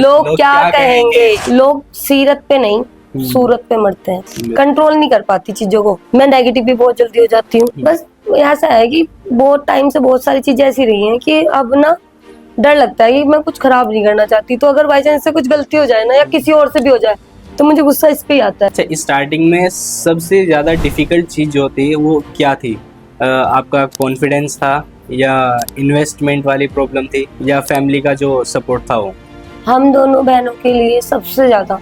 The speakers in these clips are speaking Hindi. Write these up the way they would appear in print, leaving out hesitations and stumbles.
लोग क्या कहेंगे। लोग सीरत पे नहीं सूरत पे मरते हैं। कंट्रोल नहीं कर पाती चीजों को। मैं नेगेटिव भी बहुत जल्दी हो जाती हूँ। बस ऐसा है कि बहुत टाइम से बहुत सारी चीजें ऐसी रही हैं कि अब ना डर लगता है कि मैं कुछ खराब नहीं करना चाहती। तो अगर बाई चांस से कुछ गलती हो जाए ना या किसी और से भी हो जाए तो मुझे गुस्सा इस पे ही आता है। अच्छा, स्टार्टिंग में सबसे ज़्यादा डिफिकल्ट चीज़ जो होती है वो क्या थी? आपका कॉन्फिडेंस था या इन्वेस्टमेंट वाली प्रॉब्लम थी या फैमिली का जो सपोर्ट था वो? हम दोनों बहनों के लिए सबसे ज्यादा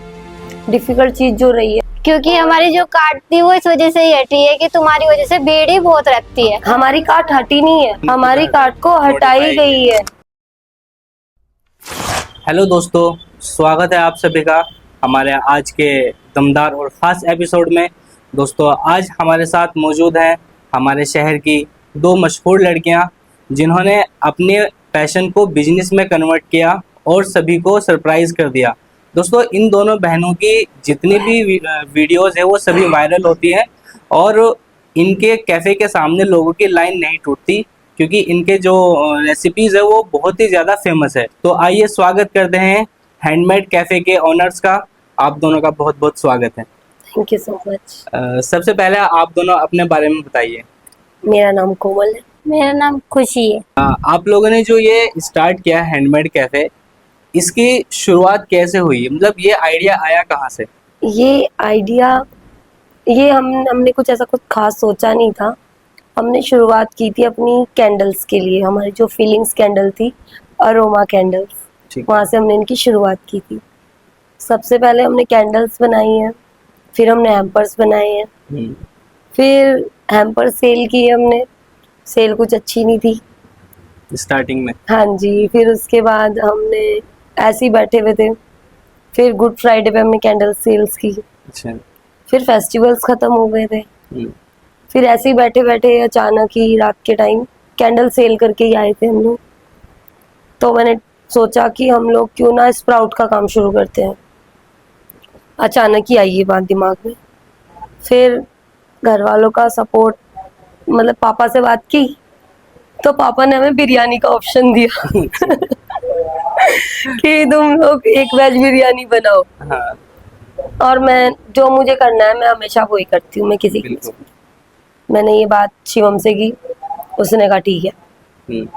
डिफिकल्ट चीज जो रही है, क्योंकि हमारी जो काट थी वो इस वजह से ही हटी है कि तुम्हारी वजह से भीड़ ही बहुत रखती है। हमारी काट हटी नहीं है, हमारी काट को हटाई गई है। हेलो दोस्तों, स्वागत है आप सभी का हमारे आज के दमदार और ख़ास एपिसोड में। दोस्तों, आज हमारे साथ मौजूद हैं हमारे शहर की दो मशहूर लड़कियां जिन्होंने अपने पैशन को बिजनेस में कन्वर्ट किया और सभी को सरप्राइज़ कर दिया। दोस्तों, इन दोनों बहनों की जितनी भी वीडियोस है वो सभी वायरल होती हैं और इनके कैफ़े के सामने लोगों की लाइन नहीं टूटती क्योंकि इनके जो रेसिपीज़ है वो बहुत ही ज़्यादा फेमस है। तो आइए स्वागत करते हैं हैंडमेड कैफ़े के ओनर्स का। आप दोनों का बहुत बहुत स्वागत है। Thank you so much. सबसे पहले आप दोनों अपने बारे में बताइए। मेरा नाम कोमल है। मेरा नाम खुशी है। आप लोगों ने जो ये स्टार्ट किया हैंडमेड कैफ़े, इसकी शुरुआत कैसे हुई? मतलब ये आइडिया आया कहाँ से? ये आइडिया हमने कुछ ऐसा कुछ खास सोचा नहीं था। हमने शुरुआत की थी अपनी कैंडल्स के लिए। हमारी जो फीलिंग्स कैंडल थी, अरोमा कैंडल्स, ठीक है। वहाँ से हमने इनकी शुरुआत की थी। सबसे पहले हमने कैंडल्स बनाई हैं, फिर हमने हैम्पर्स बनाए हैं, फिर हैम्पर सेल किए हमने। सेल कुछ अच्छी नहीं थी स्टार्टिंग में। हाँ जी। फिर उसके बाद हमने ऐसे ही बैठे हुए थे। फिर गुड फ्राइडे पे हमने कैंडल सेल्स की। अच्छा। फिर फेस्टिवल्स खत्म हो गए थे। हम्म, फिर ऐसे ही बैठे बैठे अचानक ही रात के टाइम कैंडल सेल करके ही आए थे हम लोग। तो मैंने सोचा कि हम लोग क्यों ना स्प्राउट का काम शुरू करते हैं। अचानक ही आई ये बात दिमाग में। फिर घर वालों का सपोर्ट, मतलब पापा से बात की तो पापा ने हमें बिरयानी का ऑप्शन दिया कि तुम लोग एक वेज बिरयानी बनाओ। हाँ, और मैं जो मुझे करना है मैं हमेशा वही करती हूँ। मैं किसी की बिल्कुल। मैंने ये बात शिवम से की, उसने कहा ठीक है। हम्म,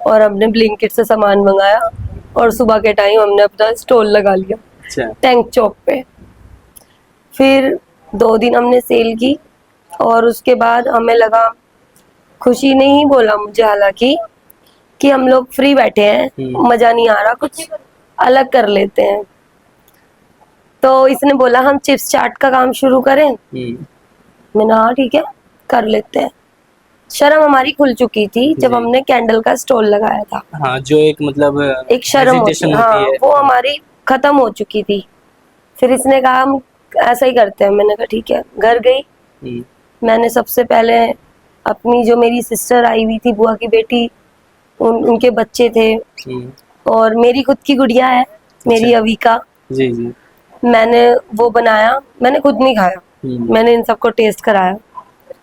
और हमने ब्लिंकिट से सामान मंगाया और सुबह के टाइम हमने अपना स्टॉल लगा लिया अच्छा। टैंक चौक पे। फिर 2 दिन हमने सेल की और उसके बाद हमें लगा, खुशी ने ही बोला मुझे हालांकि, कि हम लोग फ्री बैठे हैं, मजा नहीं आ रहा, कुछ अलग कर लेते हैं। तो इसने बोला हम चिप्स चाट का काम शुरू करें। मैंने हाँ ठीक है कर लेते हैं। शर्म हमारी खुल चुकी थी जब जी। हमने कैंडल का स्टॉल लगाया था। हाँ, जो एक मतलब एक शर्म होती hesitation है, होती हाँ, है। वो हमारी खत्म हो चुकी थी। फिर इसने कहा हम ऐसा ही करते हैं। मैंने कहा ठीक है। घर गई, हम्म, मैंने सबसे पहले अपनी जो मेरी सिस्टर आई हुई थी, बुआ की बेटी, उनके बच्चे थे हम्म, और मेरी खुद की गुड़िया है, मेरी अच्छा। अविका। जी जी। मैंने वो बनाया, मैंने खुद नहीं खाया, मैंने इन सबको टेस्ट कराया,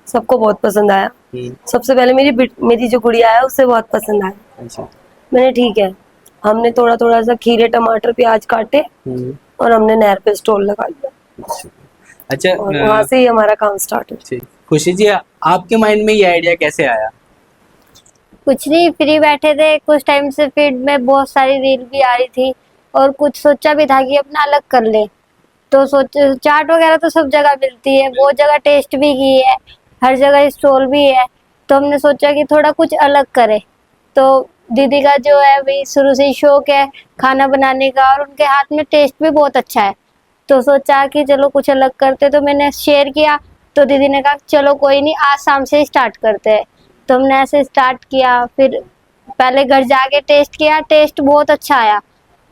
सबको बहुत पसंद आया। सबसे पहले मेरी जो गुड़िया है उसे बहुत पसंद आया। अच्छा। मैंने ठीक है, हमने थोड़ा थोड़ा सा खीरे टमाटर प्याज काटे और हमने नहर पे स्टॉल लगा लिया। अच्छा, और वहाँ से ही हमारा काम स्टार्ट हुआ। जी। खुशी जी, आपके माइंड में ये आइडिया कैसे आया? कुछ नहीं, फ्री बैठे थे कुछ टाइम से, फीड में बहुत सारी रील भी आ रही थी और कुछ सोचा भी था कि अपना अलग कर ले। तो सोच, चाट वगैरह तो सब जगह मिलती है, बहुत जगह टेस्ट भी की है, हर जगह स्टॉल भी है। तो हमने सोचा कि थोड़ा कुछ अलग करे। तो दीदी का जो है वही शुरू से ही शौक है खाना बनाने का और उनके हाथ में टेस्ट भी बहुत अच्छा है। तो सोचा कि चलो कुछ अलग करते। तो मैंने शेयर किया तो दीदी ने कहा चलो कोई नहीं, आज शाम से ही स्टार्ट करते हैं। तो हमने ऐसे स्टार्ट किया। फिर पहले घर जाके टेस्ट किया, टेस्ट बहुत अच्छा आया।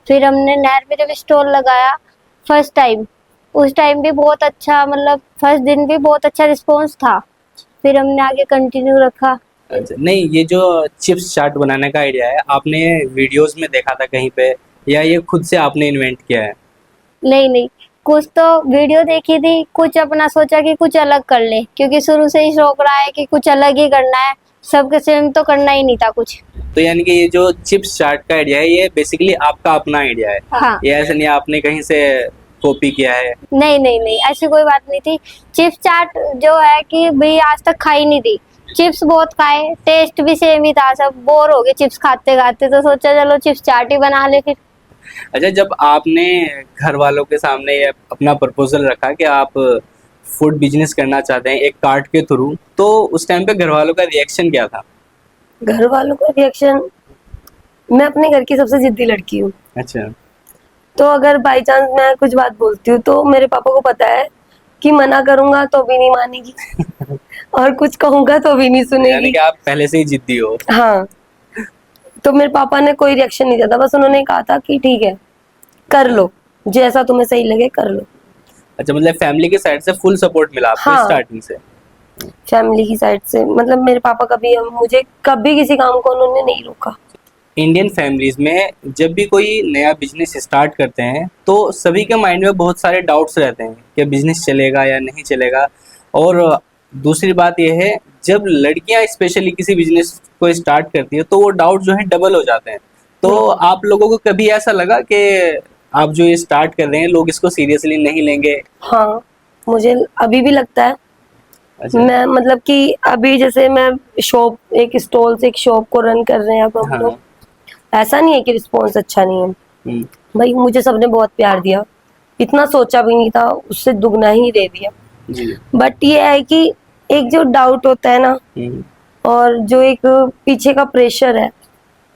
फिर हमने नहर पे जब स्टॉल लगाया फर्स्ट टाइम, उस टाइम भी बहुत अच्छा, मतलब फर्स्ट दिन भी बहुत अच्छा रिस्पॉन्स था। फिर हमने आगे कंटिन्यू रखा। अच्छा, नहीं, ये जो चिप्स चाट बनाने का आइडिया है, आपने वीडियोस में देखा था कहीं पे या ये खुद से आपने इन्वेंट किया है? नहीं नहीं, कुछ तो वीडियो देखी थी, कुछ अपना सोचा कि कुछ अलग कर ले, क्योंकि शुरू से ही शौक रहा है कि कुछ अलग ही करना है, सबके सेम तो करना ही नहीं था कुछ। तो यानी कि ये जो चिप्स चाट का आइडिया है ये बेसिकली आपका अपना आइडिया है, हाँ। ये ऐसा नहीं आपने कहीं से कॉपी किया है? नहीं नहीं नहीं, ऐसी कोई बात नहीं थी। चिप्स चाट जो है कि भाई आज तक खाई नहीं थी, चिप्स बहुत खाए, टेस्ट भी सेम ही था, सब बोर हो गए चिप्स खाते खाते, तो सोचा चलो चिप्स चाट ही बना ले फिर। अच्छा, जब आपने घर वालों के सामने ये अपना प्रपोजल रखा कि आप फूड बिजनेस करना चाहते हैं एक कार्ट के थ्रू, तो उस टाइम पे घर वालों का रिएक्शन क्या था? घर वालों का रिएक्शन, मैं अपने घर की सबसे जिद्दी लड़की हूँ, अच्छा। तो अगर बाई चांस मैं कुछ बात बोलती हूँ तो मेरे पापा को पता है कि मना करूंगा तो भी नहीं मानेगी और कुछ कहूंगा तो भी नहीं यानी सुनेगी। कि आप पहले से ही जिद्दी हो। हाँ, तो मेरे पापा ने कोई रिएक्शन नहीं दिया था, बस उन्होंने कहा था कि ठीक है कर लो, जैसा तुम्हें सही लगे कर लो। अच्छा, मतलब फैमिली के साइड से फुल सपोर्ट मिला आपको हाँ। स्टार्टिंग से? फैमिली की साइड से, मतलब मेरे पापा कभी मुझे कभी किसी काम को उन्होंने नहीं रोका। इंडियन फैमिलीज में जब भी कोई नया बिजनेस स्टार्ट करते हैं तो सभी के माइंड में बहुत सारे डाउट्स रहते हैं कि बिजनेस चलेगा या नहीं चलेगा। और दूसरी बात यह है, जब लड़कियां स्पेशली किसी बिजनेस को स्टार्ट करती है तो वो डाउट जो है डबल हो जाते हैं। तो आप लोगों को कभी ऐसा लगा कि आप जो ये स्टार्ट कर रहे हैं लोग इसको सीरियसली नहीं लेंगे? हाँ, मुझे अभी भी लगता है। अच्छा। मैं मतलब कि अभी जैसे मैं शॉप, एक स्टॉल से एक शॉप को रन कर रहे हैं अब हम हाँ। लोग, ऐसा नहीं है कि रिस्पॉन्स अच्छा नहीं है। हम्म, भाई मुझे सबने बहुत प्यार दिया, इतना सोचा भी नहीं था, उससे दुगना ही दे दिया। जी। बट ये है कि एक जो डाउट होता है ना, हम्म, और जो एक पीछे का प्रेशर है,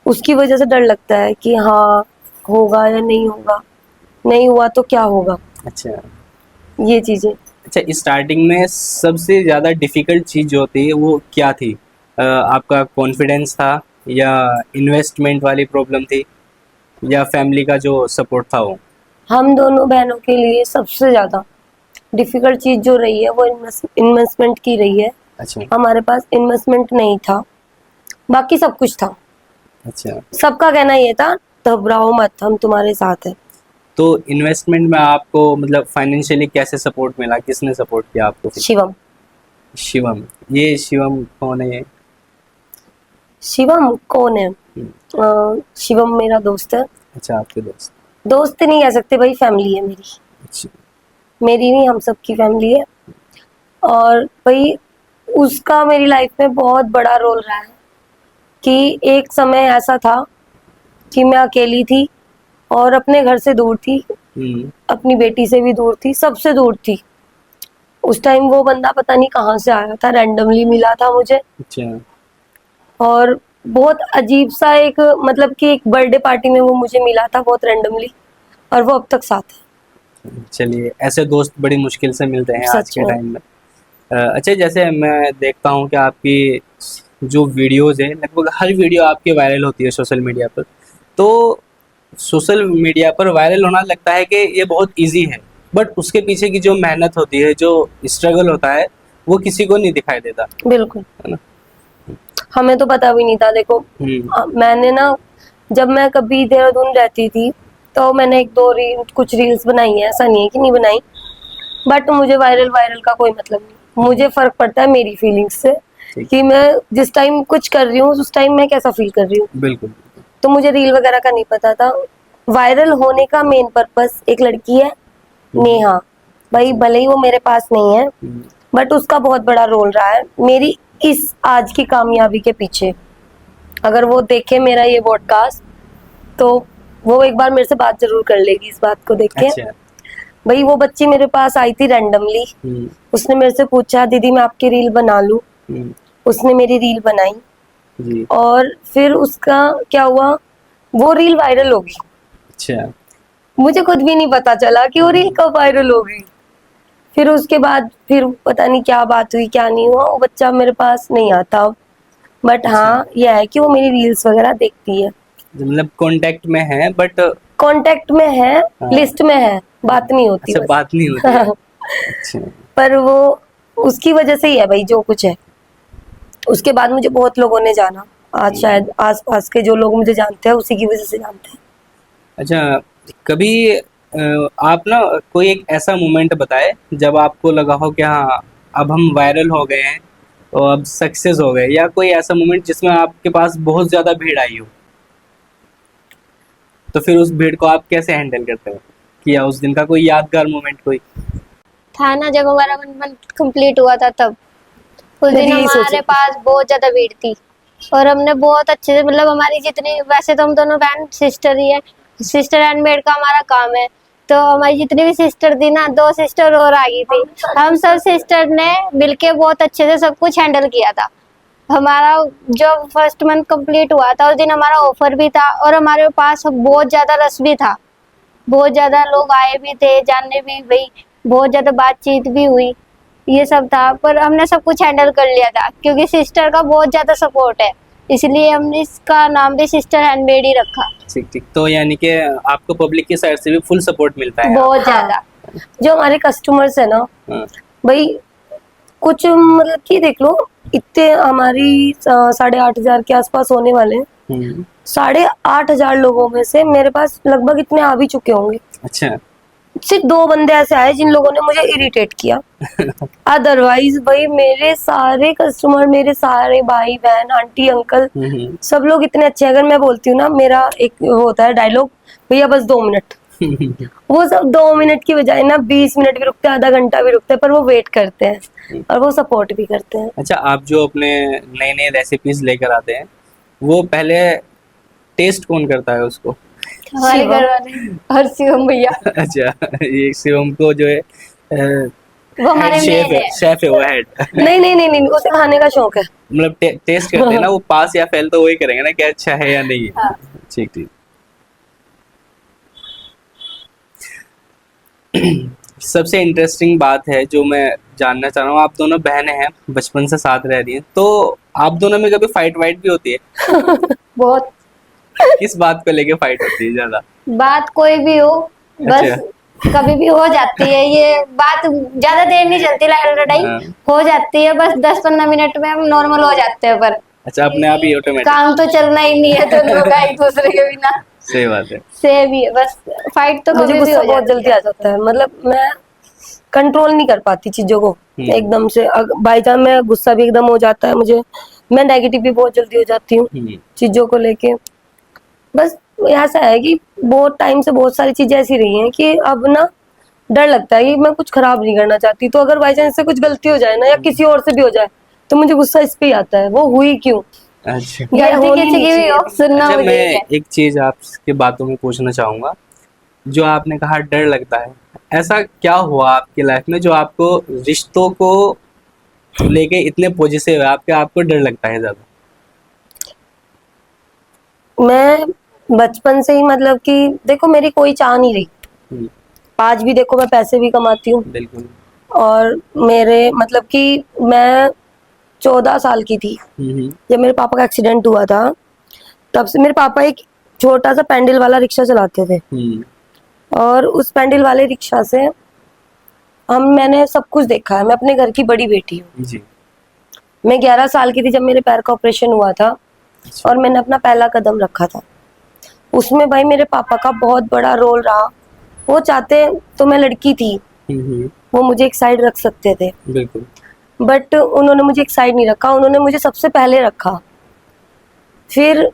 उसकी वजह से डर लगता है कि हाँ होगा या नहीं होगा, नहीं हुआ तो क्या होगा, अच्छा। ये चीजें। अच्छा, स्टार्टिंग में सबसे ज़्यादा डिफ़िकल्ट चीज़ जो होती है वो क्या थी? आपका कॉन्फिडेंस था या इन्वेस्टमेंट वाली प्रॉब्लम थी या फैमिली का जो सपोर्ट था वो? हम दोनों बहनों के लिए सबसे ज्यादा डिफिकल्ट चीज जो रही है वो इन्वेस्टमेंट की रही है। अच्छा। हमारे पास इन्वेस्टमेंट नहीं था, बाकी सब कुछ था। अच्छा, सबका कहना ये था घबराओ मत, हम तुम्हारे साथ हैं। तो इन्वेस्टमेंट में आपको मतलब फाइनेंशियली कैसे सपोर्ट मिला? किसने सपोर्ट किया आपको फिर? शिवम। शिवम। ये शिवम कौन है ये? शिवम कौन है? शिवम मेरा दोस्त है। अच्छा, आपके दोस्त। दोस्त नहीं कह सकते भाई, फैमिली है मेरी। अच्छा। मेरी नहीं, हम सबकी फैमिली है। और भाई उसका मेरी लाइफ में बहुत बड़ा रोल रहा है कि एक समय ऐसा था कि मैं अकेली थी और अपने घर से दूर थी, अपनी बेटी से भी दूर थी, सबसे दूर थी। उस टाइम वो बंदा पता नहीं कहाँ से आया था, रैंडमली मिला था मुझे, अच्छा। और बहुत अजीब सा एक, मतलब कि एक बर्थडे पार्टी में वो मुझे मिला था बहुत रैंडमली, और वो अब तक साथ है। चलिए, ऐसे दोस्त बड़ी मुश्किल से मिलते हैं आज सच के में। टाइम में। अच्छा, जैसे मैं देखता हूँ कि आपकी जो वीडियोज़ हैं लगभग हर वीडियो आपकी वायरल होती है सोशल मीडिया पर। तो सोशल मीडिया पर वायरल होना लगता है कि ये बहुत इजी है, बट उसके पीछे की जो मेहनत होती है, जो स्ट्रगल होता है, वो किसी को नहीं दिखाई देता, बिल्कुल, है ना? हमें तो पता भी नहीं था। देखो हम्म। मैंने ना, जब मैं कभी देहरादून रहती थी तो मैंने एक दो कुछ रील्स बनाई है, ऐसा नहीं है कि नहीं बनाई। बट मुझे वायरल वायरल का कोई मतलब नहीं, मुझे फर्क पड़ता है मेरी फीलिंग्स से, ठीक। कि मैं जिस टाइम कुछ कर रही हूँ उस टाइम मैं कैसा फील कर रही हूँ। बिल्कुल। तो मुझे रील वगैरह का नहीं पता था। वायरल होने का मेन पर्पस, एक लड़की है नेहा, भाई भले ही वो मेरे पास नहीं है बट उसका बहुत बड़ा रोल रहा है मेरी इस आज की कामयाबी के पीछे। अगर वो देखे मेरा ये पॉडकास्ट तो वो एक बार मेरे से बात जरूर कर लेगी इस बात को देख के। अच्छा। भाई वो बच्ची मेरे पास आई थी रैंडमली, उसने मेरे से पूछा दीदी मैं आपकी रील बना लूं, उसने मेरी रील बनाई, जी। और फिर उसका क्या हुआ, वो रील वायरल हो गई। अच्छा। मुझे खुद भी नहीं पता चला कि वो रील कब वायरल हो गई। फिर उसके बाद फिर पता नहीं क्या बात हुई क्या नहीं हुआ, वो बच्चा मेरे पास नहीं आता। बट हाँ यह है कि वो मेरी रील्स वगैरह देखती है, मतलब कांटेक्ट में है, बट कांटेक्ट में है, हाँ। लिस्ट में है, बात नहीं होती अच्छा, बस। बात नहीं होती है। अच्छा। पर वो उसकी वजह से ही है भाई जो कुछ है। उसके बाद मुझे बहुत लोगों ने जाना, आज शायद आसपास के जो लोग मुझे जानते हैं उसी की वजह से जानते हैं। अच्छा, कभी आप ना कोई एक ऐसा मोमेंट बताए जब आपको लगा हो कि हाँ अब हम वायरल हो गए हैं तो अब सक्सेस हो गए, या कोई ऐसा मोमेंट जिसमें आपके पास बहुत ज्यादा भीड़ आई हो, तो फिर उस भीड़ को आप कैसे हैंडल करते हो, किया उस दिन का कोई यादगार मोमेंट कोई? था ना जब हमारा 1 मंथ कंप्लीट हुआ था, तब उस मैं दिन भी यही सोच हमारे रही थी। पास बहुत ज्यादा भीड़ थी और हमने बहुत अच्छे से, मतलब हमारी जितनी, वैसे तो हम दोनों बहन सिस्टर ही है, सिस्टर हैंडमेड का हमारा काम है, तो हमारी जितनी भी सिस्टर थी ना, 2 सिस्टर और आ गई थी, हम सब सिस्टर ने मिलके बहुत अच्छे से सब कुछ हैंडल किया था। हमारा जो 1 मंथ कंप्लीट हुआ था उस दिन हमारा ऑफर भी था और हमारे पास बहुत ज्यादा रस भी था, बहुत ज्यादा लोग आए भी थे, जानने भी भाई, बहुत ज्यादा बातचीत भी हुई, ये सब था, पर हमने सब कुछ हैंडल कर लिया था क्योंकि सिस्टर का बहुत ज्यादा सपोर्ट है, इसलिए हमने इसका नाम भी सिस्टर हैंडमेड ही रखा। ठीक ठीक, तो यानी कि आपको पब्लिक की साइड से भी फुल सपोर्ट मिलता है? बहुत ज्यादा। जो हमारे कस्टमर्स है ना हाँ। भाई, कुछ मतलब कि देख लो, इतने हमारी 8,500 के आसपास होने वाले हैं। हम्म, 8,500 लोगों में से मेरे पास लगभग इतने आ भी चुके होंगे। अच्छा। सिर्फ 2 बंदे ऐसे आए जिन लोगों ने मुझे इरिटेट किया, अदरवाइज भाई मेरे सारे कस्टमर, मेरे सारे भाई बहन, आंटी अंकल, सब लोग इतने अच्छे हैं। अगर मैं बोलती हूँ ना, मेरा एक वो होता है डायलॉग, भैया बस 2 मिनट, वो सब 2 मिनट की बजाय ना 20 मिनट भी रुकते हैं, आधा घंटा भी रुकते हैं, पर वो वेट करते हैं और वो सपोर्ट भी करते हैं। अच्छा, आप जो अपने नए नए रेसिपीज लेकर आते हैं, वो पहले टेस्ट कौन करता है उसको? हमारे शिवम। घर वाले और शिवम भैया, अच्छा, ये शिवम को जो है वो हमारे शेफ मेन है, है। शेफ है वो, हेड। नहीं नहीं नहीं नहीं, उसे खाने का शौक है। मतलब टेस्ट करते हैं ना, वो पास या फेल तो वही करेंगे ना कि अच्छा है या नहीं है। हाँ। ठीक ठीक। सबसे इंटरेस्टिंग बात है जो मैं जानना चाह रहा हूँ, आप दोनों बहनें हैं, बचपन से साथ रह रही हैं, तो आप दोनों में कभी फाइट वाइट भी होती है? बहुत। किस बात को लेके फाइट होती है ज्यादा? बात कोई भी हो, बस अच्छा। कभी भी हो जाती है, ये बात ज्यादा देर नहीं चलती, लड़ाई हाँ। हो जाती है, बस 10-15 मिनट में हम नॉर्मल हो जाते हैं, पर अच्छा, अपने आप ही ऑटोमेटिक? काम तो चलना ही नहीं है दोनों का एक दूसरे के बिना, सही बात है। से भी है, बस फाइट तो मुझे कभी भी गुस्सा हो बहुत जाती जल्दी है। आ जाता है, मतलब मैं कंट्रोल नहीं कर पाती चीजों को एकदम से। बाई चांस मैं गुस्सा भी एकदम हो जाता है मुझे, मैं नेगेटिव भी बहुत जल्दी हो जाती हूँ चीजों को लेके। बस ऐसा है कि बहुत टाइम से बहुत सारी चीजें ऐसी रही हैं कि अब ना डर लगता है कि मैं कुछ खराब नहीं करना चाहती, तो अगर बाई चांस से कुछ गलती हो जाए ना, या किसी और से भी हो जाए, तो मुझे गुस्सा इस पे ही आता है, वो हुई क्यों, अच्छा। ये गलती होनी किसी नहीं की भी हो, चाहिए। सुनना अच्छा, मुझे ही है। मैं एक चीज आपकी बातों में पूछना चाहूंगा, जो आपने कहा डर लगता है, ऐसा क्या हुआ आपकी लाइफ में जो आपको रिश्तों को लेके इतने पॉजिटिव है, आपको डर लगता है ज्यादा? मैं बचपन से ही, मतलब कि देखो, मेरी कोई चाह नहीं रही। हम्म, आज भी देखो, मैं पैसे भी कमाती हूँ, बिल्कुल। और मेरे मतलब कि मैं 14 साल की थी जब मेरे पापा का एक्सीडेंट हुआ था। तब से मेरे पापा एक छोटा सा पैंडल वाला रिक्शा चलाते थे, और उस पैंडल वाले रिक्शा से मैंने सब कुछ देखा है। मैं अपने घर की बड़ी बेटी हूँ। जी। मैं 11 साल की थी जब मेरे पैर का ऑपरेशन हुआ था, और मैंने अपना पहला कदम रखा था। उसमें भाई मेरे पापा का बहुत बड़ा रोल रहा। वो चाहते तो मैं लड़की थी, वो मुझे एक साइड रख सकते थे, बिल्कुल। बट उन्होंने मुझे एक साइड नहीं रखा, उन्होंने मुझे सबसे पहले रखा। फिर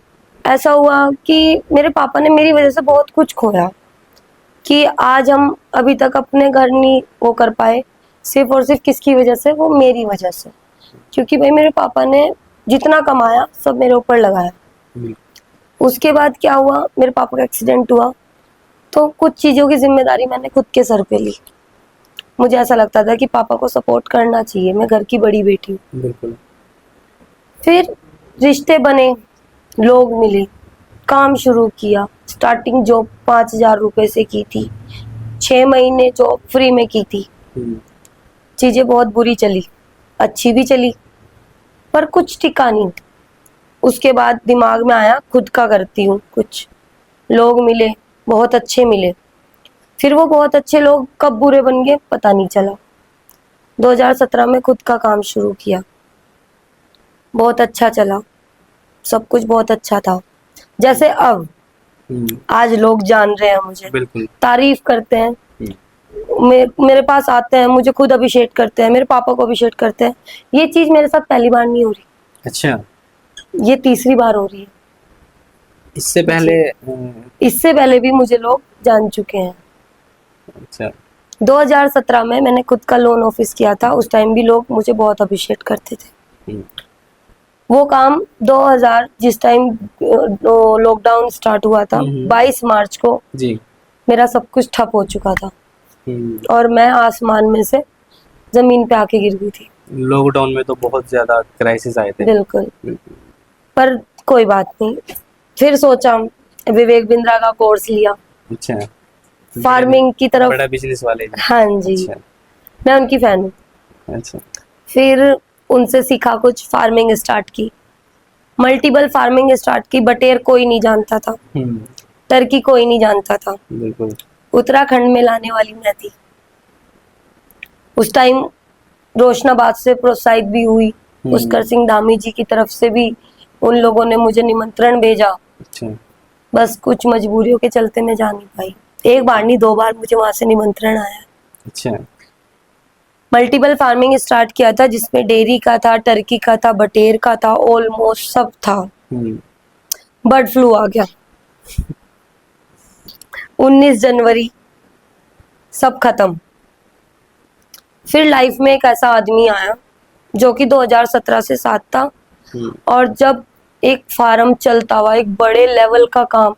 ऐसा हुआ कि मेरे पापा ने मेरी वजह से बहुत कुछ खोया, कि आज हम अभी तक अपने घर नहीं वो कर पाए, सिर्फ और सिर्फ किसकी वजह से, वो मेरी वजह से। क्योंकि भाई मेरे पापा ने जितना कमाया सब मेरे ऊपर लगाया। उसके बाद क्या हुआ, मेरे पापा का एक्सीडेंट हुआ, तो कुछ चीज़ों की जिम्मेदारी मैंने खुद के सर पे ली। मुझे ऐसा लगता था कि पापा को सपोर्ट करना चाहिए, मैं घर की बड़ी बेटी हूँ। बिल्कुल। फिर रिश्ते बने, लोग मिले, काम शुरू किया। स्टार्टिंग जॉब 5,000 रुपए से की थी, 6 महीने जॉब फ्री में की थी। चीजें बहुत बुरी चली, अच्छी भी चली, पर कुछ टिका नहीं। उसके बाद दिमाग में आया खुद का करती हूँ कुछ। लोग मिले, बहुत अच्छे मिले, फिर वो बहुत अच्छे लोग कब बुरे बन गए पता नहीं चला। 2017 में खुद का काम शुरू किया, बहुत अच्छा चला, सब कुछ बहुत अच्छा था। जैसे अब आज लोग जान रहे हैं मुझे, बिल्कुल। तारीफ करते हैं, मेरे पास आते हैं, मुझे खुद अभिषेक करते हैं, मेरे पापा को अभिषेक करते हैं। ये चीज मेरे साथ पहली बार नहीं हो रही, अच्छा, ये तीसरी बार हो रही है। इससे पहले इससे पहले भी मुझे लोग जान चुके हैं। अच्छा 2017 में मैंने खुद का लोन ऑफिस किया था, उस टाइम भी लोग मुझे बहुत अभिषेक करते थे। हम्म, वो काम 2000 जिस टाइम लॉकडाउन स्टार्ट हुआ था, 22 मार्च को जी। मेरा सब कुछ ठप हो चुका था हम्म, और मैं आसमान में से जमीन पे आके गिर गई थी। लॉकडाउन में तो बहुत ज्यादा क्राइसिस आए थे। बिल्कुल, बिल्कुल। पर कोई बात नहीं, फिर सोचा, विवेक बिंद्रा का कोर्स लिया, अच्छा, फार्मिंग की तरफ। बड़ा बिजनेस वाले जी। हाँ जी, अच्छा मैं उनकी फैन हूँ। अच्छा। फिर उनसे सीखा, कुछ फार्मिंग स्टार्ट की, मल्टीपल फार्मिंग स्टार्ट की। बटेर कोई नहीं जानता था, टर्की कोई नहीं जानता था, बिल्कुल। उत्तराखंड में लाने वाली मैं थी। उस टाइम रोशनाबाद से प्रोत्साहित भी हुई, पुष्कर सिंह धामी जी की तरफ से भी उन लोगों ने मुझे निमंत्रण भेजा। अच्छा बस कुछ मजबूरियों के चलते मैं जा नहीं पाई। एक बार नहीं, 2 बार मुझे वहां से निमंत्रण आया। अच्छा। मल्टीपल फार्मिंग स्टार्ट किया था, जिसमें डेयरी का था, टर्की का था, बटेर का था, ऑलमोस्ट सब था। बर्ड फ्लू आ गया, 19 जनवरी सब खत्म। फिर लाइफ में एक ऐसा आदमी आया जो कि 2017 से साथ था, और जब एक फार्म चलता हुआ, एक बड़े लेवल का काम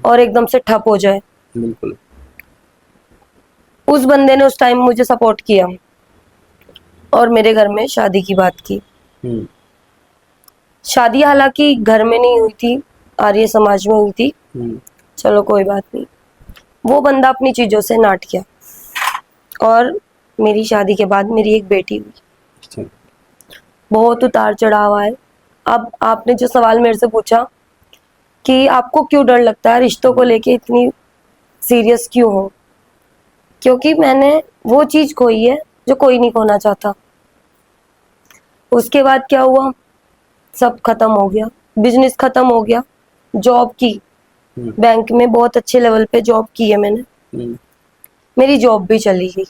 और एकदम से ठप हो जाए, बिल्कुल। उस बंदे ने उस टाइम मुझे सपोर्ट किया और मेरे घर में शादी की बात की। शादी हालांकि घर में नहीं हुई थी, आर्य समाज में हुई थी। चलो कोई बात नहीं, वो बंदा अपनी चीजों से नाट गया और मेरी शादी के बाद मेरी एक बेटी हुई। अच्छा। बहुत उतार चढ़ाव आए। अब आपने जो सवाल मेरे से पूछा कि आपको क्यों डर लगता है, रिश्तों को लेके इतनी सीरियस क्यों हो, क्योंकि मैंने वो चीज खोई है जो कोई नहीं खोना चाहता। उसके बाद क्या हुआ, सब खत्म हो गया, बिजनेस खत्म हो गया, जॉब की, बैंक में बहुत अच्छे लेवल पे जॉब की है मैंने, मेरी जॉब भी चली गई।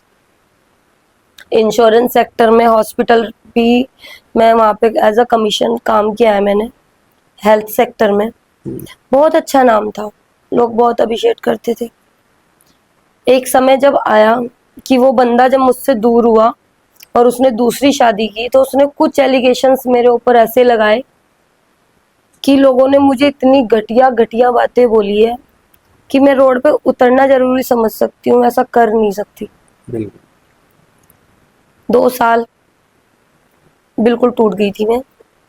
इंश्योरेंस सेक्टर में, हॉस्पिटल भी मैं वहाँ पे एज अ कमीशन काम किया है मैंने। हेल्थ सेक्टर में बहुत अच्छा नाम था, लोग बहुत अप्रिशिएट करते थे। एक समय जब आया कि वो बंदा जब मुझसे दूर हुआ और उसने दूसरी शादी की, तो उसने कुछ एलिगेशंस मेरे ऊपर ऐसे लगाए कि लोगों ने मुझे इतनी घटिया घटिया बातें बोली है कि मैं रोड पे उतरना जरूरी समझ सकती हूँ, ऐसा कर नहीं सकती। 2 साल बिल्कुल टूट गई थी मैं,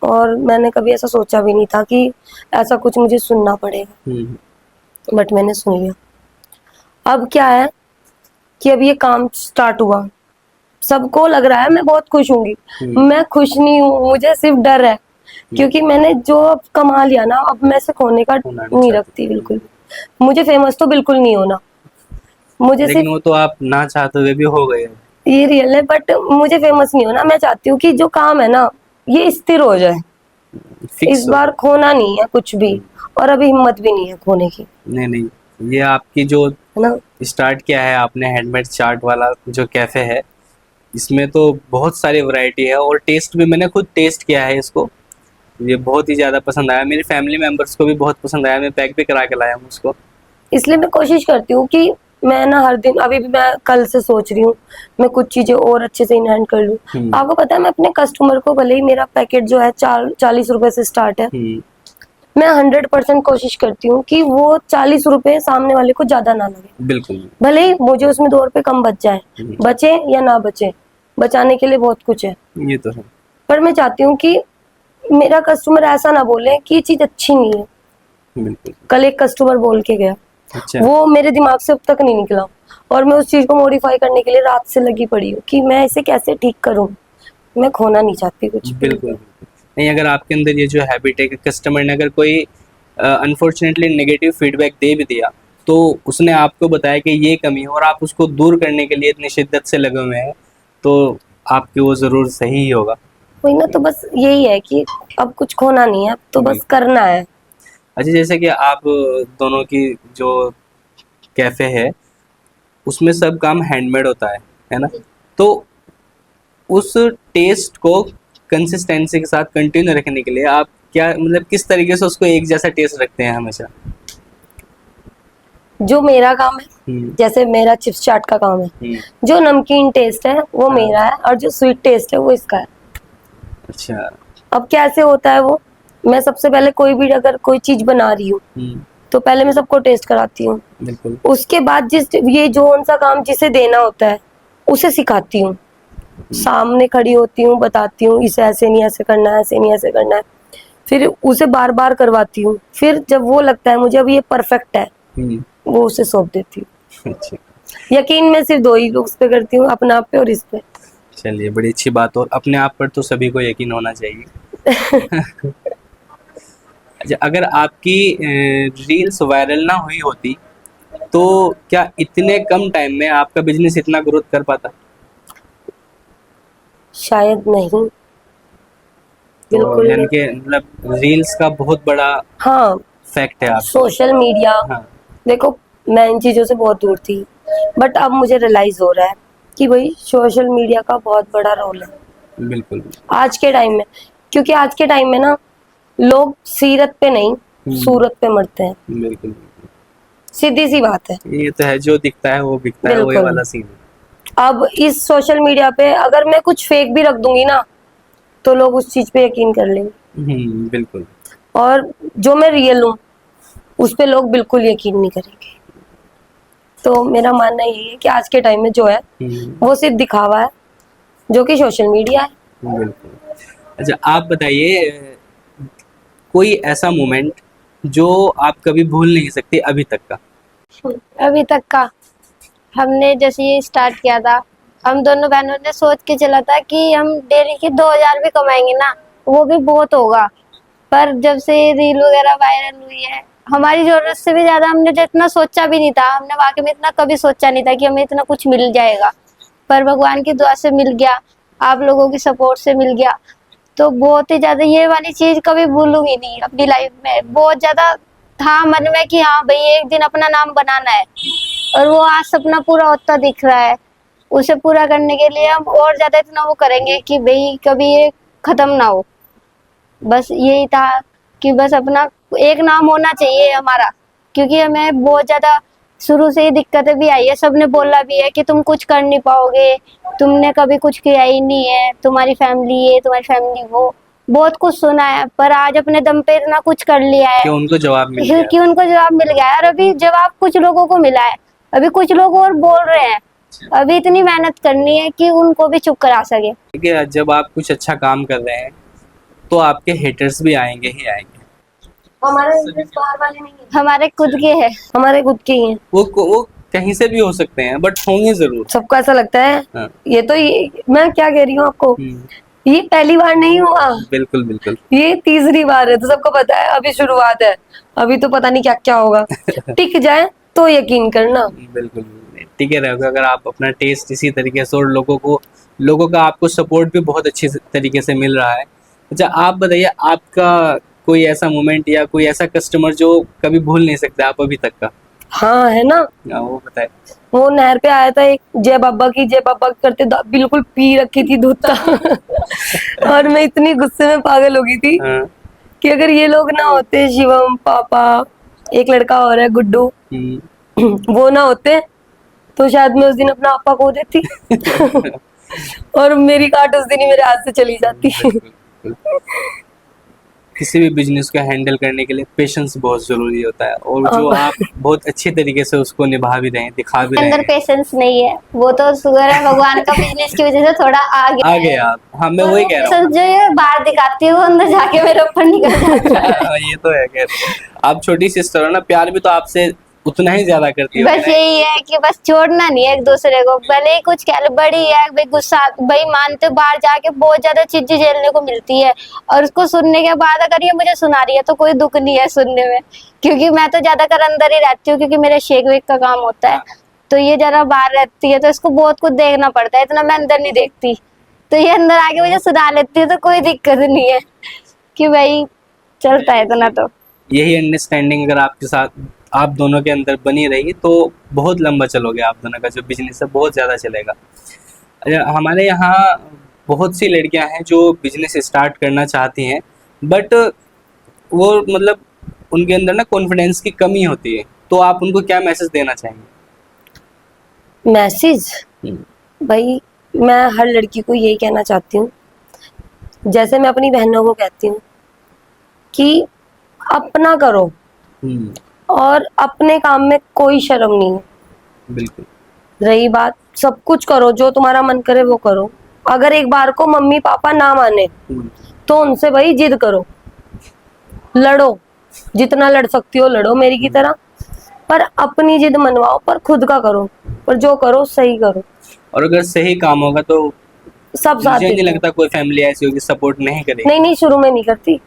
और मैंने कभी ऐसा सोचा भी नहीं था कि ऐसा कुछ मुझे सुनना पड़ेगा, बट मैंने सुन लिया। अब क्या है कि अब ये काम स्टार्ट हुआ, सबको लग रहा है मैं बहुत खुश होंगी, मैं खुश नहीं हूँ, मुझे सिर्फ डर है, क्योंकि मैंने जो अब कमा लिया ना, अब मैं से खोने का नहीं रखती बिल्कुल। मुझे फेमस तो बिल्कुल नहीं होना, मुझे लेकिन सिर्फ, वो तो आप ना चाहते हुए भी हो गए। ये रियल है, बट मुझे फेमस नहीं होना। मैं चाहती हूँ कि जो काम है ना, ये स्थिर हो जाए, इस बार खोना नहीं है कुछ भी, और अभी हिम्मत भी नहीं है खोने की। नहीं नहीं, ये आपकी जो है ना, स्टार्ट किया है आपने हैंडमेड चार्ट वाला जो कैफे है, इसमें तो बहुत सारी वैरायटी है, और टेस्ट भी मैंने खुद टेस्ट किया है इसको। ये बहुत ही ज़्यादा पसंद आया, मेरी फैमिली मेंबर्स को भी बहुत पसंद आया, मैं पैक भी करा के लाया हूँ उसको। इसलिए मैं कोशिश करती हूँ कि मैं ना हर दिन, अभी भी मैं कल से सोच रही हूँ मैं कुछ चीजें और अच्छे से इनहैंड कर लूँ। आपको पता है, मैं अपने कस्टमर को, भले ही मेरा पैकेट जो है 40 रुपए से स्टार्ट है, मैं 100% कोशिश करती हूँ कि वो 40 रुपए सामने वाले को ज्यादा ना लगे। बिल्कुल। भले ही मुझे उसमें 2 रुपए कम बच जाए, बचे या ना बचे, बचाने के लिए बहुत कुछ है, ये तो है। पर मैं चाहती हूँ कि मेरा कस्टमर ऐसा ना बोले कि ये चीज अच्छी नहीं है। बिल्कुल। कल एक कस्टमर बोल के गया, अच्छा। वो मेरे दिमाग से अब तक नहीं निकला, और मैं उस चीज को मॉडिफाई करने के लिए रात से लगी पड़ी हूँ कि मैं इसे कैसे ठीक करूँ। मैं खोना नहीं चाहती कुछ भी। बिल्कुल नहीं, अगर आपके अंदर ये जो हैबिट है कि कस्टमर ने अगर कोई अनफॉर्चुनेटली नेगेटिव फीडबैक दे भी दिया, तो उसने आपको बताया कि ये कमी है और आप उसको दूर करने के लिए इतनी शिद्दत से लगे हुए हैं, तो आपके वो ज़रूर सही ही होगा। वही ना, तो बस यही है कि अब कुछ खोना नहीं है, अब तो बस करना है। अच्छा, जैसे कि आप दोनों की जो कैफ़े है, उसमें सब काम हैंडमेड होता है ना। तो उस टेस्ट को कंसिस्टेंसी के साथ कंटिन्यू रखने के लिए आप क्या मतलब किस तरीके से उसको एक जैसा टेस्ट रखते हैं हमेशा? जो मेरा काम है, हम्म, जैसे मेरा चिप्स चाट का काम है, हम्म, जो नमकीन टेस्ट है वो हाँ। मेरा है और जो स्वीट टेस्ट है वो इसका है। अच्छा। अब कैसे होता है वो, मैं सबसे पहले कोई भी अगर कोई चीज बना रही हूँ तो पहले मैं सबको टेस्ट कराती हूँ, बिल्कुल। उसके बाद जिस ये जोन सा काम जिसे देना होता है उसे सिखाती हूँ, सामने खड़ी होती हूँ, बताती हूँ इसे ऐसे नहीं ऐसे करना है, ऐसे नहीं ऐसे करना है, फिर उसे बार बार करवाती हूँ, फिर जब वो लगता है मुझे अब ये परफेक्ट है हम्म, वो उसे सौंप देती हूँ। अच्छा। यकीन मैं सिर्फ दो ही उस पे करती हूँ, अपने आप पे और इस पे। चलिए बड़ी अच्छी बात, और अपने आप पर तो सभी को यकीन होना चाहिए। अच्छा, अगर आपकी रील्स वायरल ना हुई होती तो क्या इतने कम टाइम में आपका बिजनेस इतना ग्रोथ कर पाता? शायद नहीं, तो बिल्कुल यानी नहीं। कि मतलब रील्स का बहुत बड़ा हाँ, फैक्ट है आपका। सोशल मीडिया, हाँ, देखो मैं इन चीजों से बहुत दूर थी, बट अब मुझे रियलाइज हो रहा है कि भाई सोशल मीडिया का बहुत बड़ा रोल है बिल्कुल। आज के टाइम में, क्योंकि आज के टाइम में ना लोग सीरत पे नहीं सूरत पे मरते हैं, बिल्कुल। सीधी सी बात है। ये तो है, जो दिखता है वो बिकता है, वही बिल्कुल। वाला सीन है। अब इस सोशल मीडिया पे अगर मैं कुछ फेक भी रख दूंगी ना तो लोग उस चीज पे यकीन कर लेंगे, बिल्कुल। और जो मैं रियल हूँ उस पे लोग बिल्कुल यकीन नहीं करेंगे। तो मेरा मानना यही है कि आज के टाइम में जो है वो सिर्फ दिखावा है, जो कि सोशल मीडिया है। बिल्कुल। अच्छा, आप बताइए कोई ऐसा मोमेंट जो आप कभी भूल नहीं सकते अभी तक का? अभी तक का, हमने जैसे ये स्टार्ट किया था, हम दोनों बहनों ने सोच के चला था कि हम डेली के 2000 भी कमाएंगे ना, वो भी बहुत होगा। पर जब से ये रील वगैरह वायरल हुई है, हमारी जरूरत से भी ज्यादा हमने जितना सोचा भी नहीं था, हमने वाकई में इतना कभी सोचा नहीं था कि हमें इतना कुछ मिल जाएगा। पर भगवान की दुआ से मिल गया, आप लोगों की सपोर्ट से मिल गया। तो बहुत ही ज्यादा ये वाली चीज कभी भूलूंगी नहीं अपनी लाइफ में। बहुत ज्यादा था मन में कि हाँ भाई एक दिन अपना नाम बनाना है, और वो आज सपना पूरा होता दिख रहा है। उसे पूरा करने के लिए हम और ज्यादा इतना वो करेंगे कि भाई कभी ये खत्म ना हो। बस यही था कि बस अपना एक नाम होना चाहिए हमारा, क्योंकि हमें बहुत ज्यादा शुरू से ही दिक्कतें भी आई है। सबने बोला भी है कि तुम कुछ कर नहीं पाओगे, तुमने कभी कुछ किया ही नहीं है, तुम्हारी फैमिली ये तुम्हारी फैमिली वो, बहुत कुछ सुना है। पर आज अपने दम पे इतना कुछ कर लिया है कि उनको जवाब मिल गया? कि उनको जवाब मिल गया है, और अभी जवाब कुछ लोगों को मिला है, अभी कुछ लोग और बोल रहे हैं। अभी इतनी मेहनत करनी है कि उनको भी चुप करा सके। ठीक है, जब आप कुछ अच्छा काम कर रहे हैं तो आपके हेटर्स भी आएंगे ही आएंगे। हमारे इंटरेस्ट बाहर वाले नहीं है, हमारे खुद के है। हमारे खुद के ही हैं। वो कहीं से भी हो सकते हैं, बट होंगे जरूर। सबको ऐसा लगता है। हाँ। ये तो ये मैं क्या कह रही हूँ आपको, हम्म, ये पहली बार नहीं हुआ, बिल्कुल बिल्कुल। ये तीसरी बार है, तो सबको पता है अभी शुरुआत है, अभी तो पता नहीं क्या क्या होगा। टिक जाए तो यकीन करना। बिल्कुल टिके रहोगे अगर आप अपना टेस्ट इसी तरीके से, और लोगों का आपको सपोर्ट भी बहुत अच्छे तरीके से मिल रहा है। अच्छा, आप बताइए आपका कोई ऐसा मोमेंट या कोई ऐसा कस्टमर जो कभी भूल नहीं सकते आप अभी तक का? हाँ है ना, वो बताए। वो नहर पे आया था एक, जय बाबा की करते बिल्कुल पी रखी थी दूध का। और मैं इतनी गुस्से में पागल हो गई थी हाँ। कि अगर ये लोग ना होते, शिवम पापा, एक लड़का और है गुड्डू, वो ना होते तो शायद मैं उस दिन अपना आपा खो देती। और मेरी काट उस दिन ही मेरे हाथ से चली जाती। बिल्कुल। किसी भी बिजनेस को हैंडल करने के लिए पेशेंस बहुत जरूरी होता है, और जो आप बहुत अच्छे तरीके से उसको निभा भी रहे हैं, दिखा भी रहे अंदर हैं। पेशेंस नहीं है, वो तो शुगर है भगवान का बिजनेस की वजह से थोड़ा आगे आगे आप, हाँ मैं वही कह रहा हूँ। जो ये बाहर दिखाती है वो अंदर जाके मेरे ऊपर निकल जाता है। ये तो है, खैर आप छोटी सिस्टर हो ना, प्यार भी तो आपसे उतना ही ज्यादा करती हो बस यही है कि बस छोड़ना नहीं है एक दूसरे को, भले ही कुछ कह लो। बड़ी है भाई, गुस्सा भाई मानते हो, बाहर जाके बहुत ज्यादा चीजें झेलने को मिलती है, और उसको सुनने के बाद अगर ये मुझे सुना रही है तो कोई दुख नहीं है सुनने में, क्योंकि मैं तो ज्यादातर अंदर ही रहती हूँ, क्योंकि मेरे शेक वेक का काम होता है। तो ये जरा बाहर रहती है तो इसको बहुत कुछ देखना पड़ता है, इतना मैं अंदर नहीं देखती। तो ये अंदर आके मुझे सुना लेती है तो कोई दिक्कत नहीं है कि भाई चलता है इतना। तो यही अंडरस्टैंडिंग अगर आपके साथ आप दोनों के अंदर बनी रही तो बहुत लंबा चलोगे, आप दोनों का जो बिजनेस है बहुत ज़्यादा चलेगा। हमारे यहाँ बहुत सी लड़कियां हैं जो बिजनेस स्टार्ट करना चाहती हैं, बट वो मतलब उनके अंदर ना कॉन्फिडेंस की कमी होती है, तो आप उनको क्या मैसेज देना चाहेंगे? मैसेज, भाई मैं हर लड़की को यही कहना चाहती हूँ, जैसे मैं अपनी बहनों को कहती हूँ कि अपना करो हम्म, और अपने काम में कोई शर्म नहीं है। बिल्कुल। रही बात, सब कुछ करो, जो तुम्हारा मन करे वो करो। अगर एक बार को मम्मी पापा ना माने तो उनसे भाई जिद करो, लड़ो, जितना लड़ सकती हो लड़ो मेरी की तरह, पर अपनी जिद मनवाओ, पर खुद का करो, पर जो करो सही करो। और अगर सही काम होगा तो सब साथ मुझे नहीं देते हैं। लगता कोई फैमिली ऐसी होगी सपोर्ट नहीं करेगी। नहीं नहीं, शुरू में नहीं करती,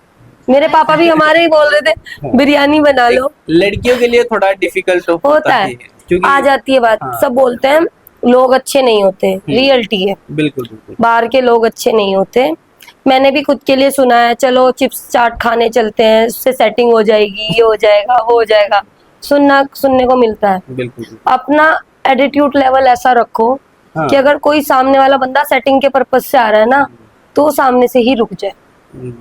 मेरे पापा भी हमारे ही बोल रहे थे बिरयानी बना लो। लड़कियों के लिए थोड़ा डिफिकल्ट होता है, ही है, क्योंकि आ जाती है बात। हाँ। सब बोलते हैं लोग अच्छे नहीं होते, रियलिटी है, बिल्कुल बिल्कुल। बाहर के लोग अच्छे नहीं होते। मैंने भी खुद के लिए सुना है, चलो चिप्स चाट खाने चलते हैं, उससे सेटिंग हो जाएगी, ये हो जाएगा वो हो जाएगा, सुनने को मिलता है। बिल्कुल बिल्कुल। अपना एटीट्यूड लेवल ऐसा रखो हाँ। कि अगर कोई सामने वाला बंदा सेटिंग के पर्पज से आ रहा है ना, तो वो सामने से ही रुक जाए, हम्म,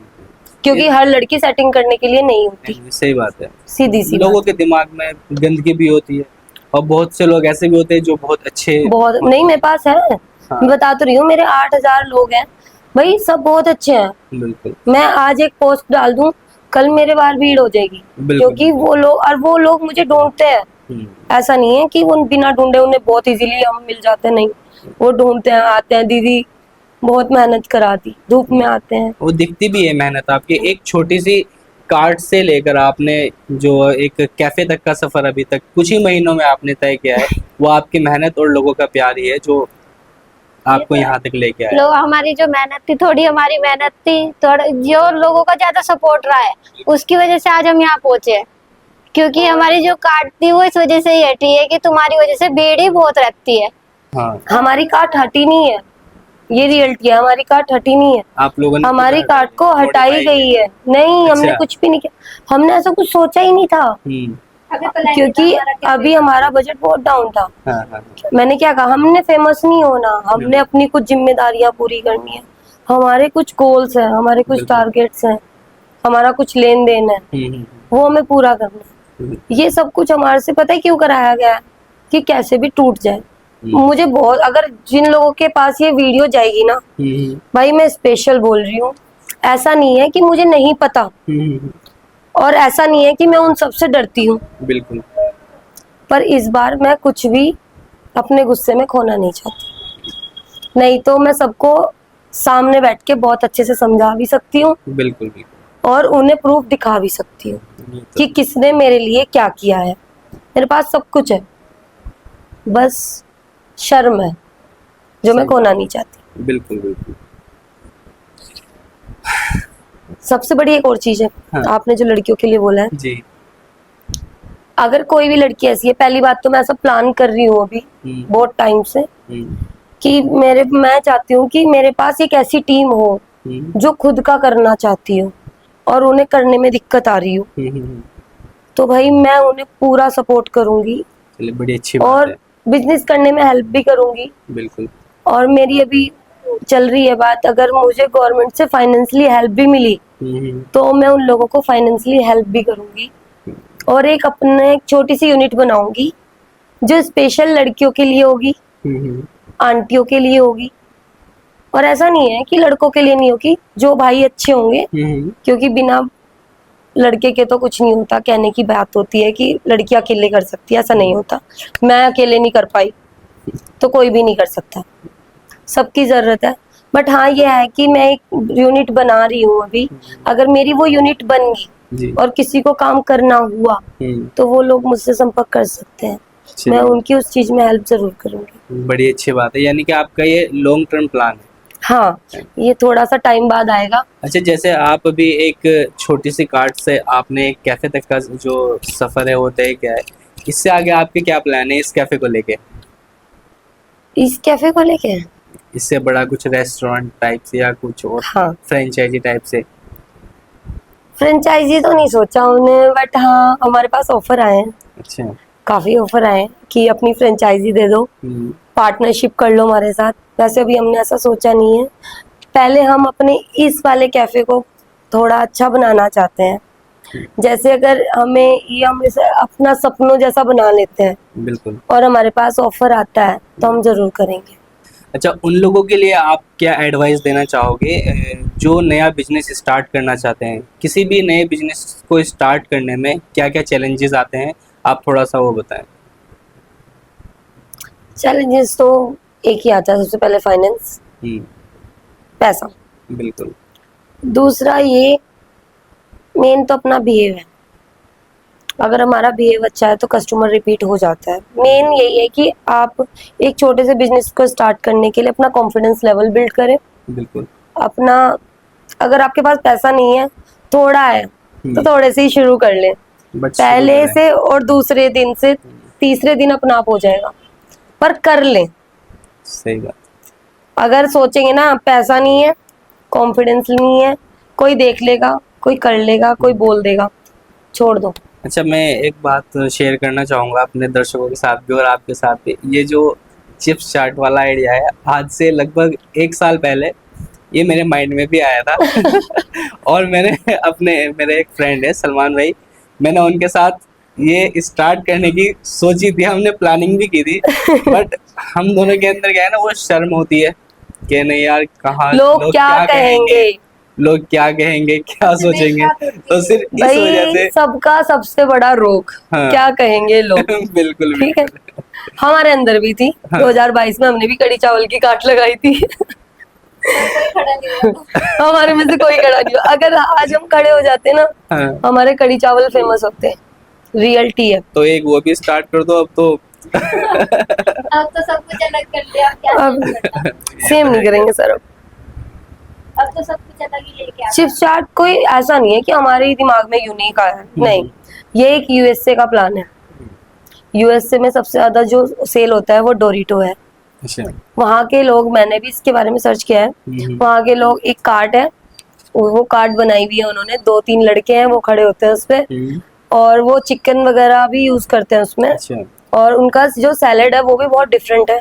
क्योंकि हर लड़की सेटिंग करने के लिए नहीं होती। सही बात है। सीधी सी लोगों बात। के दिमाग में गंदगी भी होती है, और बहुत से लोग ऐसे भी होते हैं जो बहुत अच्छे बहुत नहीं, मेरे पास है, हाँ। मैं बता तो रही हूँ, मेरे 8,000 लोग हैं भाई, सब बहुत अच्छे हैं। बिल्कुल मैं आज एक पोस्ट डाल दूं, कल मेरे बाहर भीड़ हो जाएगी, बिल्कुल। क्योंकि वो लोग मुझे ढूंढते हैं। हम्म, ऐसा नहीं है कि वो बिना ढूंढे उन्हें बहुत इजीली हम मिल जाते, नहीं, वो ढूंढते हैं, आते हैं, दीदी बहुत मेहनत करा दी, धूप में आते हैं। वो दिखती भी है मेहनत आपकी। एक छोटी सी कार्ट से लेकर आपने जो एक कैफे तक का सफर अभी तक कुछ ही महीनों में आपने तय किया है, वो आपकी मेहनत और लोगों का प्यार ही है जो आपको यहाँ तक लेके आया। लोग, हमारी जो मेहनत थी, थोड़ी हमारी मेहनत थी, थोड़ा जो लोगों का ज्यादा सपोर्ट रहा है, उसकी वजह से आज हम यहाँ पहुंचे हैं। क्योंकि हमारी जो काट थी वो इस वजह से ही हटी है कि तुम्हारी वजह से भीड़ ही बहुत रहती है। हाँ, हमारी काट हटी नहीं है, ये रियलिटी है, हमारी काट हटी नहीं है, आप लोगों ने हमारी काट को हटाई modify गई है। नहीं, हमने अच्छा। कुछ भी नहीं किया, हमने ऐसा कुछ सोचा ही नहीं था, हम्म, क्योंकि अभी हमारा बजट बहुत डाउन था। हाँ हाँ मैंने क्या कहा, हमने फेमस नहीं होना, हमने अपनी कुछ जिम्मेदारियां पूरी करनी है, हमारे कुछ गोल्स हैं, हमारे कुछ बिल्कुल। टारगेट्स हैं, हमारा कुछ लेन देन है, वो हमें पूरा करना है। ये सब कुछ हमारे से पता है क्यों कराया गया है, कि कैसे भी टूट जाए। मुझे बहुत, अगर जिन लोगों के पास ये वीडियो जाएगी ना, भाई मैं स्पेशल बोल रही हूँ, ऐसा नहीं है कि मुझे नहीं पता, और ऐसा नहीं है कि मैं उन सबसे डरती हूँ, बिल्कुल। पर इस बार मैं कुछ भी अपने गुस्से में खोना नहीं चाहती। नहीं तो मैं सबको सामने बैठ के बहुत अच्छे से समझा भी सकती हूँ, बिल्कुल बिल्कुल। और उन्हें प्रूफ दिखा भी सकती हूँ ये तो कि किसने मेरे लिए क्या किया है। मेरे पास सब कुछ है, बस शर्म है जो मैं सही। खोना नहीं चाहती। बिल्कुल बिल्कुल। सबसे बड़ी एक और चीज है, हाँ। आपने जो लड़कियों के लिए बोला है, जी। अगर कोई भी लड़की ऐसी है, पहली बात तो मैं ऐसा प्लान कर रही हूँ अभी बहुत टाइम से, कि मैं चाहती हूँ कि मेरे पास एक ऐसी टीम हो जो खुद का करना चाहती हो और उन्हें करने में दिक्कत आ रही हो, तो भाई मैं उन्हें पूरा सपोर्ट करूंगी, चलिए बड़ी अच्छी बात और है। बिजनेस करने में हेल्प भी करूंगी। बिल्कुल। और मेरी अभी चल रही है बात, अगर मुझे गवर्नमेंट से फाइनेंशियली हेल्प भी मिली तो मैं उन लोगों को फाइनेंशियली हेल्प भी करूंगी, और एक अपने एक छोटी सी यूनिट बनाऊंगी जो स्पेशल लड़कियों के लिए होगी, आंटियों के लिए होगी, और ऐसा नहीं है कि लड़कों के लिए नहीं होगी, जो भाई अच्छे होंगे, क्योंकि बिना लड़के के तो कुछ नहीं होता। कहने की बात होती है कि लड़की अकेले कर सकती है, ऐसा नहीं होता। मैं अकेले नहीं कर पाई तो कोई भी नहीं कर सकता, सबकी जरूरत है। बट हाँ, ये है कि मैं एक यूनिट बना रही हूँ अभी, अगर मेरी वो यूनिट बन गई जी। और किसी को काम करना हुआ तो वो लोग मुझसे संपर्क कर सकते हैं, मैं उनकी उस चीज में हेल्प जरूर करूंगी। बड़ी अच्छी बात है, यानी कि आपका ये लॉन्ग टर्म प्लान है। हाँ, ये थोड़ा सा टाइम बाद आएगा। अच्छा, जैसे आप अभी एक छोटी सी कार्ट से आपने एक कैफे तक का जो सफर है वो तय किया है, इससे आगे आपके क्या प्लान है इस कैफे को लेके? इस कैफे को लेके इससे बड़ा कुछ रेस्टोरेंट टाइप से या कुछ और हाँ, फ्रेंचाइजी टाइप से? फ्रेंचाइजी तो नहीं सोचा उन्हें, बट हाँ हमारे पास ऑफर आए हैं अच्छा। काफी ऑफर आए हैं कि अपनी फ्रेंचाइजी दे दो, पार्टनरशिप कर लो हमारे साथ। वैसे अभी हमने ऐसा सोचा नहीं है, पहले हम अपने इस वाले कैफे को थोड़ा अच्छा बनाना चाहते हैं। जैसे अगर हमें ये हम इसे अपना सपनों जैसा बना लेते हैं बिल्कुल। और हमारे पास ऑफर आता है तो हम जरूर करेंगे। अच्छा, उन लोगों के लिए आप क्या एडवाइस देना चाहोगे जो नया बिजनेस स्टार्ट करना चाहते हैं? किसी भी नए बिजनेस को स्टार्ट करने में क्या क्या चैलेंजेस आते हैं, आप थोड़ा सा वो बताएं। चैलेंजेस तो एक ही आता है, सबसे पहले फाइनेंस, पैसा। बिल्कुल। दूसरा ये मेन तो अपना बिहेव है। अगर हमारा बिहेव अच्छा है तो कस्टमर रिपीट हो जाता है। मेन यही है कि आप एक छोटे से बिजनेस को स्टार्ट करने के लिए अपना कॉन्फिडेंस लेवल बिल्ड करें। बिल्कुल। अपना, अगर आपके पास पैसा नहीं है, थोड़ा है, तो थोड़े से ही शुरू कर लें बट पहले से, और दूसरे दिन से तीसरे दिन अपना आप हो जाएगा, पर कर लें। सही बात। अगर सोचेंगे ना पैसा नहीं है, कॉन्फिडेंस नहीं है, कोई देख लेगा, कोई कर लेगा, कोई बोल देगा, छोड़ दो। अच्छा, मैं एक बात शेयर करना चाहूँगा अपने दर्शकों के साथ भी और आपके साथ भी। ये जो चिप्स चाट वाला आइडिया है, आज से लगभग 1 साल पहले ये मेरे माइंड में भी आया था और मैंने अपने, मेरे एक फ्रेंड है सलमान भाई, मैंने उनके साथ ये स्टार्ट करने की सोची थी, हमने प्लानिंग भी की थी बट हम दोनों के अंदर क्या है ना, वो शर्म होती है कि नहीं यार, कहाँ लोग क्या कहेंगे, लोग क्या कहेंगे, क्या सोचेंगे, तो सिर्फ इस वजह भाई से। सबका सबसे बड़ा रोग हाँ। क्या कहेंगे लोग। बिल्कुल ठीक है, बिल्कुल। हमारे अंदर भी थी। हाँ। 2022 में हमने भी कड़ी चावल की काट लगाई थी हमारे में से कोई खड़ा नहीं हुआ। अगर आज हम खड़े हो जाते ना, हाँ। हमारे कड़ी चावल फेमस होते हैं, रियलिटी है। तो एक वो भी स्टार्ट कर दो अब तो। अब तो सब कुछ अलग कर लिया, अब क्या अब change करना? सेम नहीं करेंगे सर। अब तो सब कुछ अलग ही लेके आ चिप्स चाट कोई ऐसा नहीं है कि हमारे ही दिमाग में यूनिक आया है, नहीं, ये एक यूएसए का प्लान है। यूएसए में सबसे ज्यादा जो सेल होता है वो डोरिटो है। अच्छा। वहाँ के लोग, मैंने भी इसके बारे में सर्च किया है, वहाँ के लोग, एक कार्ट है, वो कार्ट बनाई हुई है उन्होंने, 2-3 लड़के हैं वो खड़े होते हैं उस पे, और वो चिकन वगैरह भी यूज करते हैं उसमें। अच्छा। और उनका जो सैलेड है वो भी बहुत डिफरेंट है।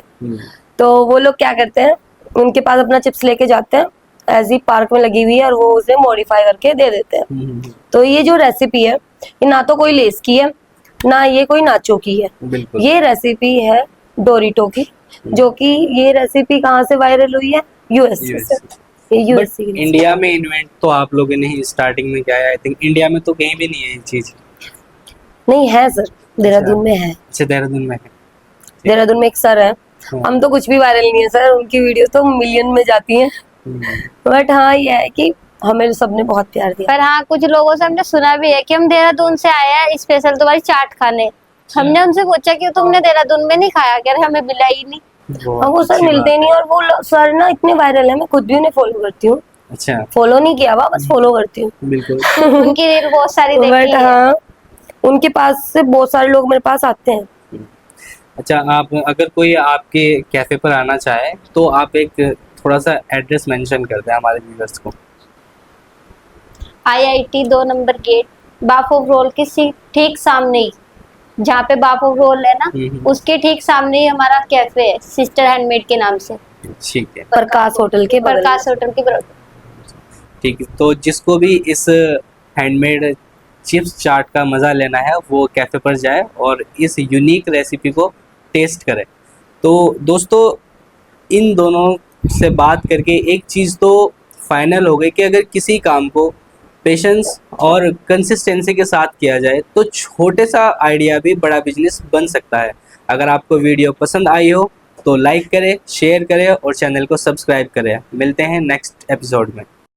तो वो लोग क्या करते हैं, उनके पास अपना चिप्स लेके जाते हैं, ऐसी पार्क में लगी हुई है, और वो उसे मॉडिफाई करके दे देते हैं। तो ये जो रेसिपी है, ये ना तो कोई लेस की है, ना ये कोई नाचो की है, बिल्कुल। ये रेसिपी है डोरिटो की, जो कि ये रेसिपी कहाँ से वायरल हुई है, यूएसए से। ये बट यूएसए की इंडिया में इन्वेंट तो आप लोगों ने ही स्टार्टिंग में किया है, आई थिंक इंडिया में तो कहीं भी नहीं है ये चीज। नहीं है सर, देहरादून में है। अच्छा, देहरादून में है। देहरादून में एक सर है, हाँ। हम तो कुछ भी वायरल नहीं है सर, उनकी वीडियो तो मिलियन में जाती हैं। बट हाँ, ये है कि हमें सबने बहुत प्यार दिया। पर हाँ, कुछ लोगों से हमने सुना भी है कि हम देहरादून से आए हैं स्पेशल तुम्हारी चाट खाने। हमने उनसे पूछा कि तुमने देहरादून में नहीं खाया क्या? हमें मिला ही नहीं। हाँ, वो सर मिलते नहीं, और वो सर ना इतने वायरल है, मैं खुद भी उन्हें फॉलो करती हूँ। अच्छा। फॉलो नहीं किया हुआ, बस फॉलो करती हूँ। बिल्कुल। उनकी रील बहुत सारी देखी बट है। हाँ, उनके पास से बहुत सारे लोग मेरे पास आते हैं। अच्छा, आप अगर कोई आपके कैफे पर आना चाहे तो आप एक थोड़ा सा एड्रेस मेंशन कर दें हमारे व्यूअर्स को। IIT 2 नंबर गेट, बाफो रोल के ठीक सामने ही, जहाँ पे बाफो रोल है ना, उसके ठीक सामने ही हमारा कैफे है, सिस्टर हैंडमेड के नाम से, ठीक है। प्रकाश होटल के बगल में। प्रकाश होटल के बगल। ठीक है, तो जिसको भी इस हैंडमेड चिप्स चाट का मज़ा लेना है वो कैफ़े पर जाए और इस यूनिक रेसिपी को टेस्ट करें। तो दोस्तों, इन दोनों से बात करके एक चीज़ तो फाइनल हो गई कि अगर किसी काम को पेशेंस और कंसिस्टेंसी के साथ किया जाए तो छोटे सा आइडिया भी बड़ा बिजनेस बन सकता है। अगर आपको वीडियो पसंद आई हो तो लाइक करें, शेयर करें और चैनल को सब्सक्राइब करें। मिलते हैं नेक्स्ट एपिसोड में।